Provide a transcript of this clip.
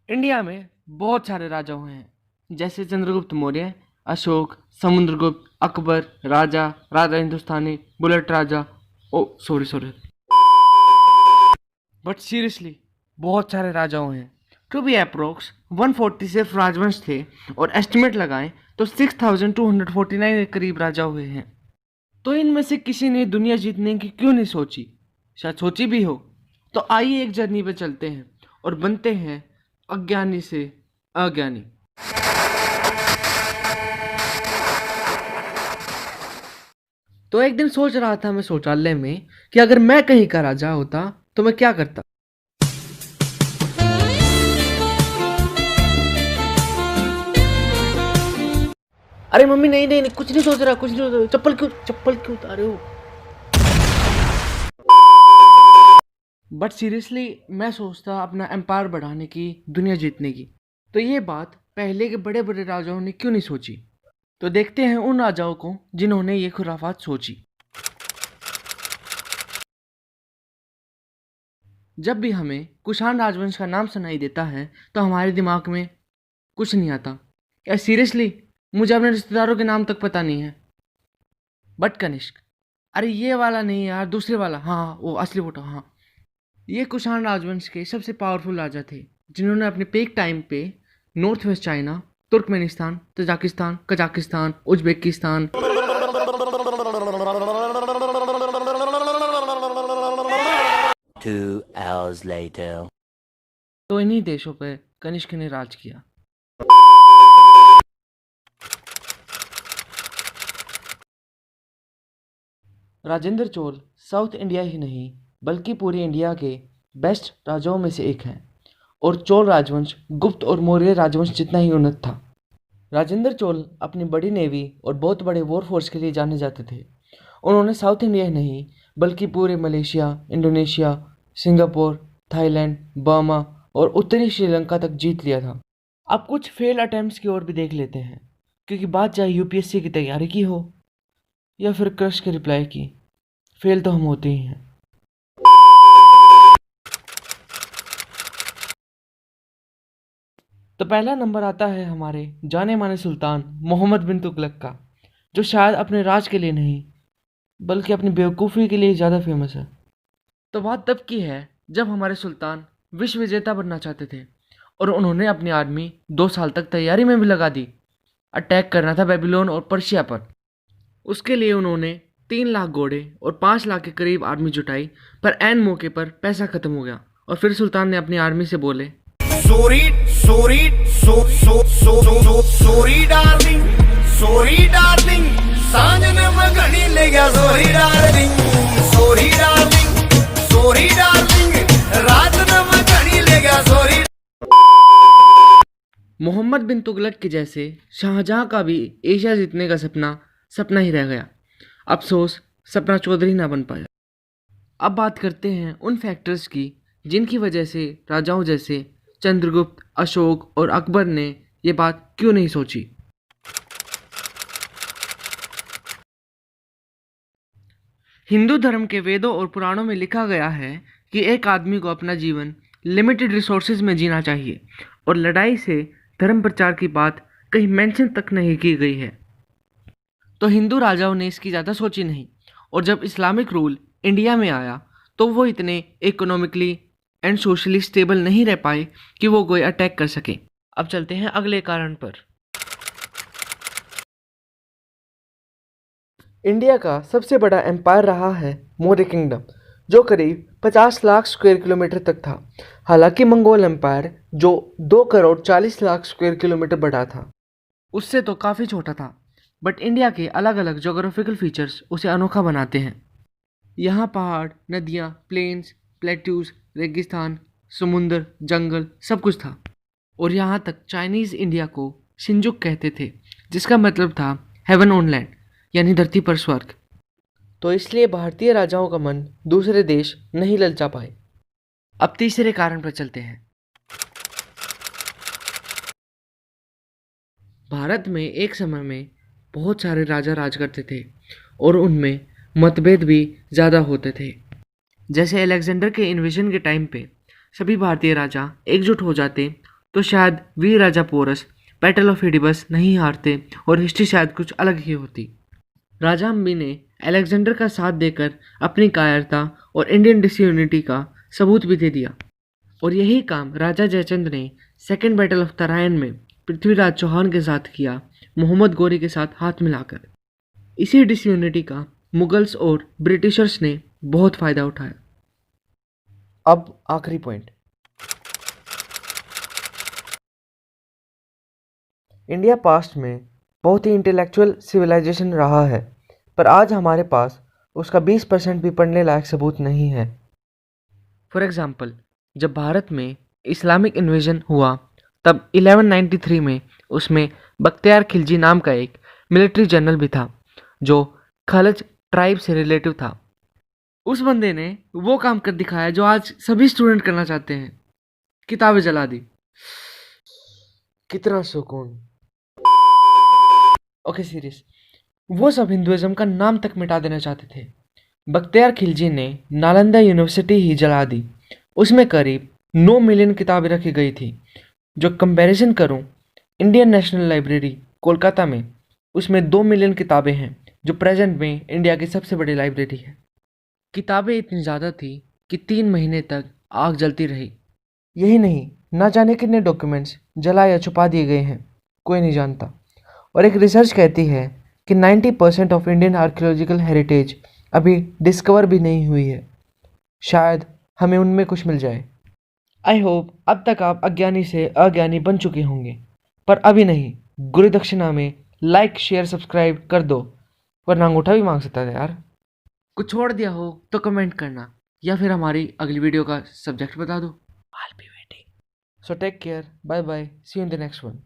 India में बहुत सारे राजा हुए हैं, जैसे Chandragupta Maurya, Ashoka, Samudragupta, Akbar, Raja, Raja Hindustani, Bullet Raja. Oh sorry sorry, but seriously बहुत सारे राजा हुए हैं। टू बी अप्रोक्स 140 सिर्फ राजवंश थे, और एस्टिमेट लगाएं तो 6249 के करीब राजा हुए हैं। तो इनमें से किसी ने दुनिया जीतने की क्यों नहीं सोची? शायद सोची भी हो। तो आइए एक जर्नी पे चलते हैं और बनते हैं अज्ञानी से अज्ञानी। तो एक दिन सोच रहा था मैं शौचालय में कि अगर मैं कहीं का राजा होता तो मैं क्या करता। अरे मम्मी, नहीं नहीं नहीं, कुछ नहीं सोच रहा, कुछ नहीं सोच रहा। चप्पल क्यों उतारे हो? बट सीरियसली मैं सोचता अपना एम्पायर बढ़ाने की, दुनिया जीतने की। तो ये बात पहले के बड़े बड़े राजाओं ने क्यों नहीं सोची? तो देखते हैं उन राजाओं को जिन्होंने ये खुराफात सोची। जब भी हमें कुषाण राजवंश का नाम सुनाई देता है तो हमारे दिमाग में कुछ नहीं आता। या सीरियसली मुझे अपने रिश्तेदारों के नाम तक पता नहीं है। बट कनिष्क, अरे ये वाला नहीं यार, दूसरे वाला, हाँ वो असली फोटो, हाँ। ये कुषाण राजवंश के सबसे पावरफुल राजा थे, जिन्होंने अपने पीक टाइम पे north west China, Turkmenistan, Tajikistan, Kazakhstan, Uzbekistan, 2 hours later. तो इन्हीं देशों पे कनिष्क ने राज किया। राजेंद्र चोल साउथ इंडिया ही नहीं बल्कि पूरी इंडिया के बेस्ट राजाओं में से एक हैं, और चोल राजवंश गुप्त और मौर्य राजवंश जितना ही उन्नत था। राजेंद्र चोल अपनी बड़ी नेवी और बहुत बड़े वॉर फोर्स के लिए जाने जाते थे। उन्होंने साउथ इंडिया ही नहीं बल्कि पूरे Malaysia, Indonesia, Singapore, Thailand, Burma और उत्तरी श्रीलंका तक जीत लिया था। अब कुछ फेल अटेम्प्ट्स की ओर भी देख लेते हैं, क्योंकि बात चाहे यूपीएससी की तैयारी की हो या फिर क्रश के रिप्लाई की, फेल तो हम होते ही हैं। तो पहला नंबर आता है हमारे जाने माने सुल्तान मोहम्मद बिन तुगलक का, जो शायद अपने राज के लिए नहीं बल्कि अपनी बेवकूफ़ी के लिए ज़्यादा फेमस है। तो बात तब की है जब हमारे सुल्तान विश्व विजेता बनना चाहते थे, और उन्होंने अपनी आर्मी 2 साल तक तैयारी में भी लगा दी। अटैक करना था बेबीलोन और पर्शिया पर। उसके लिए उन्होंने 3 लाख घोड़े और 5 लाख के करीब आर्मी जुटाई, पर ऐन मौके पर पैसा खत्म हो गया, और फिर सुल्तान ने अपनी आर्मी से बोले, Sorry, sorry, sorry, darling, sorry, darling. सांझ ने मगनी ले गया, sorry, darling, sorry, darling, sorry, darling. रात ने मगनी ले गया, sorry. मोहम्मद बिन तुगलक के जैसे शाहजहां का भी एशिया जीतने का सपना सपना ही रह गया। अफसोस सपना चौधरी ना बन पाया। अब बात करते हैं उन फैक्टर्स की जिनकी वजह से राजाओं जैसे चंद्रगुप्त, अशोक और अकबर ने ये बात क्यों नहीं सोची। हिंदू धर्म के वेदों और पुराणों में लिखा गया है कि एक आदमी को अपना जीवन लिमिटेड रिसोर्सेज में जीना चाहिए, और लड़ाई से धर्म प्रचार की बात कहीं मेंशन तक नहीं की गई है। तो हिंदू राजाओं ने इसकी ज़्यादा सोची नहीं, और जब इस्लामिक रूल इंडिया में आया तो वो इतने इकोनॉमिकली एंड सोशली स्टेबल नहीं रह पाए कि वो कोई अटैक कर सके। अब चलते हैं अगले कारण पर। इंडिया का सबसे बड़ा एम्पायर रहा है मौर्य किंगडम, जो करीब 50 लाख स्क्वायर किलोमीटर तक था। हालांकि मंगोल एम्पायर, जो 2 करोड़ 40 लाख स्क्वायर किलोमीटर बड़ा था, उससे तो काफ़ी छोटा था। बट इंडिया के अलग अलग जोग्राफिकल फीचर्स उसे अनोखा बनाते हैं। यहाँ पहाड़, नदियाँ, प्लेन्स, प्लेट्यूज, रेगिस्तान, समुंदर, जंगल सब कुछ था। और यहाँ तक चाइनीज़ इंडिया को शिंजुक कहते थे, जिसका मतलब था हेवन ऑन लैंड, यानी धरती पर स्वर्ग। तो इसलिए भारतीय राजाओं का मन दूसरे देश नहीं ललचा पाए। अब तीसरे कारण पर चलते हैं। भारत में एक समय में बहुत सारे राजा राज करते थे, और उनमें मतभेद भी ज़्यादा होते थे। जैसे अलेक्जेंडर के इन्वेजन के टाइम पे सभी भारतीय राजा एकजुट हो जाते तो शायद वीर राजा पोरस बैटल ऑफ एडिपस नहीं हारते और हिस्ट्री शायद कुछ अलग ही होती। राजा अम्बी ने अलेक्जेंडर का साथ देकर अपनी कायरता और इंडियन डिसयूनिटी का सबूत भी दे दिया, और यही काम राजा जयचंद ने सेकेंड बैटल ऑफ तराइन में पृथ्वीराज चौहान के साथ किया, मोहम्मद गोरी के साथ हाथ मिलाकर। इसी डिसयूनिटी का मुगल्स और ब्रिटिशर्स ने बहुत फ़ायदा उठाया। अब आखिरी पॉइंट, इंडिया पास्ट में बहुत ही इंटेलेक्चुअल सिविलाइजेशन रहा है, पर आज हमारे पास उसका 20% भी पढ़ने लायक सबूत नहीं है। फॉर एग्ज़ाम्पल, जब भारत में इस्लामिक इन्वेजन हुआ तब 1193 में उसमें बख्तियार खिलजी नाम का एक मिलिट्री जनरल भी था जो खलज ट्राइब से रिलेटिव था। उस बंदे ने वो काम कर दिखाया जो आज सभी स्टूडेंट करना चाहते हैं, किताबें जला दी। कितना सुकून। ओके सीरियस, वो सब हिंदुइज्म का नाम तक मिटा देना चाहते थे। बख्तियार खिलजी ने नालंदा यूनिवर्सिटी ही जला दी। उसमें करीब 9 मिलियन किताबें रखी गई थी। जो कंपैरिजन करूं, इंडियन नेशनल लाइब्रेरी कोलकाता में, उसमें 2 मिलियन किताबें हैं, जो प्रेजेंट में इंडिया की सबसे बड़ी लाइब्रेरी है। किताबें इतनी ज़्यादा थी कि 3 महीने तक आग जलती रही। यही नहीं, ना जाने कितने डॉक्यूमेंट्स जला या छुपा दिए गए हैं, कोई नहीं जानता। और एक रिसर्च कहती है कि 90% ऑफ इंडियन आर्कियोलॉजिकल हेरिटेज अभी डिस्कवर भी नहीं हुई है। शायद हमें उनमें कुछ मिल जाए। आई होप अब तक आप अज्ञानी से अज्ञानी बन चुके होंगे, पर अभी नहीं। गुरु दक्षिणा में लाइक शेयर सब्सक्राइब कर दो, वरना अंगूठा भी मांग सकता था यार। कुछ छोड़ दिया हो तो कमेंट करना, या फिर हमारी अगली वीडियो का सब्जेक्ट बता दो। I'll be waiting. So take care, bye bye, see you in the next one.